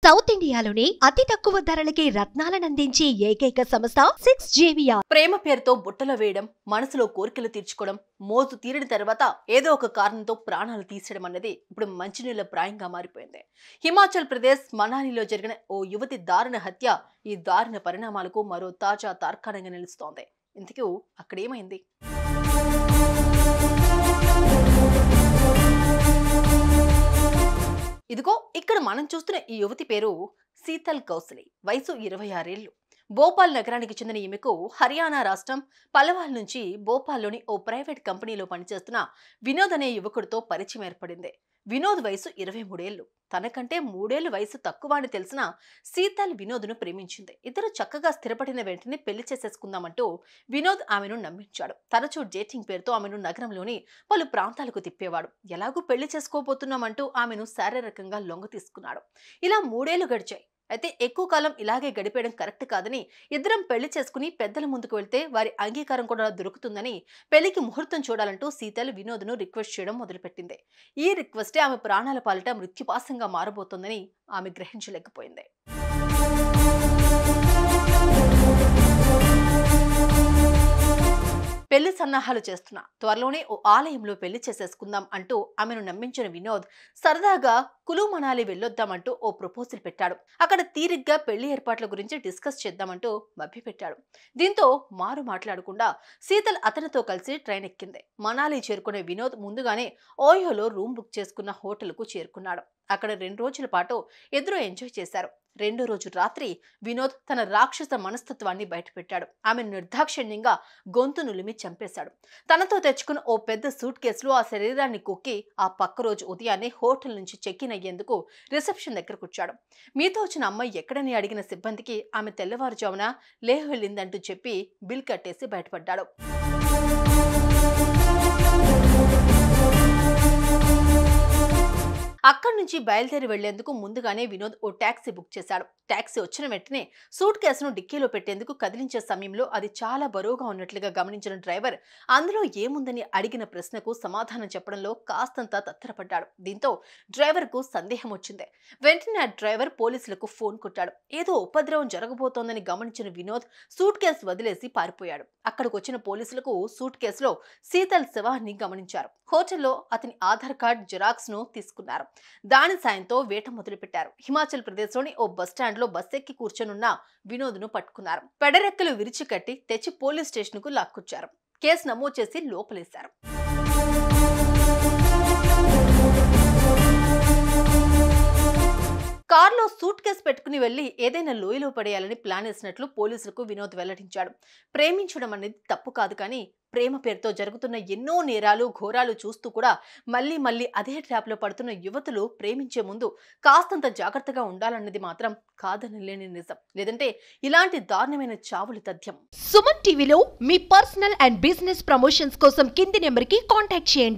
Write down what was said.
South ఇండియాలోనే అతి తక్కువ ధరలకి రత్నాలనందించే ఏకైక సంస్థ 6JVR. ప్రేమ పేరుతో బుట్టలో వేయడం, మనసులో కోరికలు తీర్చుకోవడం, మోజు తీరిన తర్వాత ఏదో ఒక కారణంతో ప్రాణాలు తీసేయడం అన్నది ఇప్పుడు మంచినీళ్ళ ప్రాయంగా మారిపోయింది. హిమాచల్ ప్రదేశ్ మనాలిలో జరిగిన ఓ యువతి దారుణ హత్య ఈ దారుణ పరిణామాలకు మరో తాజా తార్కాణంగా నిలుస్తోంది. ఇంతకీ అక్కడేమైంది? ఇదిగో ఇక్కడ మనం చూస్తున్న ఈ యువతి పేరు శీతల్ కౌశలి. వయసు 26 ఏళ్లు. భోపాల్ నగరానికి చెందిన ఈమెకు హర్యానా రాష్ట్రం పలవాల్ నుంచి భోపాల్లోని ఓ ప్రైవేట్ కంపెనీలో పనిచేస్తున్న వినోద్ అనే యువకుడితో పరిచయం ఏర్పడింది. వినోద్ వయసు 23 ఏళ్లు. తనకంటే 3 ఏళ్లు వయసు తక్కువ అని తెలిసిన శీతల్ వినోద్ను ప్రేమించింది. ఇద్దరు చక్కగా స్థిరపడిన వెంటనే పెళ్లి చేసేసుకుందామంటూ వినోద్ ఆమెను నమ్మించాడు. తరచూ డేటింగ్ పేరుతో ఆమెను నగరంలోని పలు ప్రాంతాలకు తిప్పేవాడు. ఎలాగూ పెళ్లి చేసుకోబోతున్నామంటూ ఆమెను శారీరకంగా లొంగ తీసుకున్నాడు. ఇలా 3 ఏళ్లు గడిచాయి. అయితే ఎక్కువ కాలం ఇలాగే గడిపేయడం కరెక్ట్ కాదని, ఇద్దరం పెళ్లి చేసుకుని పెద్దల ముందుకు వెళ్తే వారి అంగీకారం కూడా దొరుకుతుందని పెళ్లికి ముహూర్తం చూడాలంటూ శీతల్ వినోద్ను రిక్వెస్ట్ చేయడం మొదలుపెట్టింది. ఈ రిక్వెస్టే ఆమె ప్రాణాల పాలిట మృత్యుపాసంగా మారబోతోందని ఆమె గ్రహించలేకపోయింది. పెళ్లి సన్నాహాలు చేస్తున్నా, త్వరలోనే ఓ ఆలయంలో పెళ్లి చేసేసుకుందాం అంటూ ఆమెను నమ్మించిన వినోద్ సరదాగా కులు మనాలి వెళ్ళొద్దామంటూ ఓ ప్రపోజల్ పెట్టాడు. అక్కడ తీరిగ్గా పెళ్లి ఏర్పాట్ల గురించి డిస్కస్ చేద్దామంటూ మభ్యపెట్టాడు. దీంతో మారు మాట్లాడకుండా శీతల్ అతనితో కలిసి ట్రైన్ ఎక్కింది. మనాలి చేరుకునే వినోద్ ముందుగానే ఓయోలో రూమ్ బుక్ చేసుకున్న హోటల్కు చేరుకున్నాడు. అక్కడ 2 రోజుల పాటు ఇద్దరు ఎంజాయ్ చేశారు. 2వ రోజు రాత్రి వినోద్ తన రాక్షస మనస్తత్వాన్ని బయటపెట్టాడు. ఆమెను నిర్దాక్షిణ్యంగా గొంతు నులిమి చంపేశాడు. తనతో తెచ్చుకున్న ఓ పెద్ద సూట్ కేసులో ఆ శరీరాన్ని కుక్కి ఆ పక్క రోజు ఉదయాన్నే హోటల్ నుంచి చెక్ ఇన్ అయ్యేందుకు రిసెప్షన్ దగ్గరకు వచ్చాడు. మీతో వచ్చిన అమ్మాయి ఎక్కడని అడిగిన సిబ్బందికి ఆమె తెల్లవారుజామున లేహ్ వెళ్ళిందంటూ చెప్పి బిల్ కట్టేసి బయటపడ్డాడు. అక్కడి నుంచి బయలుదేరి వెళ్లేందుకు ముందుగానే వినోద్ ఓ టాక్సీ బుక్ చేశాడు. టాక్సీ వచ్చిన వెంటనే సూట్ కేసును డిక్కీలో పెట్టేందుకు కదిలించే సమయంలో అది చాలా బరువుగా ఉన్నట్లుగా గమనించిన డ్రైవర్ అందులో ఏముందని అడిగిన ప్రశ్నకు సమాధానం చెప్పడంలో కాస్తంత తత్తరపడ్డాడు. దీంతో డ్రైవర్కు సందేహం వచ్చింది. వెంటనే ఆ డ్రైవర్ పోలీసులకు ఫోన్ కొట్టాడు. ఏదో ఉపద్రవం జరగబోతోందని గమనించిన వినోద్ సూట్ కేసు వదిలేసి పారిపోయాడు. అక్కడికి వచ్చిన పోలీసులకు సూట్ కేసులో శీతల్ శవాన్ని గమనించారు. హోటల్లో అతని ఆధార్ కార్డ్ జిరాక్స్ ను తీసుకున్నారు. దాని సాయంతో వేట మొదలుపెట్టారు. హిమాచల్ ప్రదేశ్లోని ఓ బస్టాండ్ లో బస్ ఎక్కి కూర్చొనున్న వినోద్ను పట్టుకున్నారు. పెడరెక్కలు విరిచికట్టి తెచ్చి పోలీస్ స్టేషన్ కు లాక్కొచ్చారు. కేసు నమోదు చేసి లోపలేశారు. కార్లో సూట్ కేసు పెట్టుకుని వెళ్లి ఏదైనా లోయలో పడేయాలని ప్లాన్ వేసినట్లు పోలీసులకు వినోద్ వెల్లడించాడు. ప్రేమించడం అనేది తప్పు కాదు, కానీ ప్రేమ పేరుతో జరుగుతున్న ఎన్నో నేరాలు ఘోరాలు చూస్తూ కూడా మళ్ళీ అదే ట్రాప్ లో పడుతున్న యువతులు ప్రేమించే ముందు కాస్తంత జాగ్రత్తగా ఉండాలన్నది మాత్రం కాదనలేని నిజం. లేదంటే ఇలాంటి దారుణమైన చావులు తథ్యం. సుమన్ టీవీలో మీ పర్సనల్ అండ్ బిజినెస్ ప్రమోషన్స్ కోసం కింది నెంబర్కి కాంటాక్ట్ చేయండి.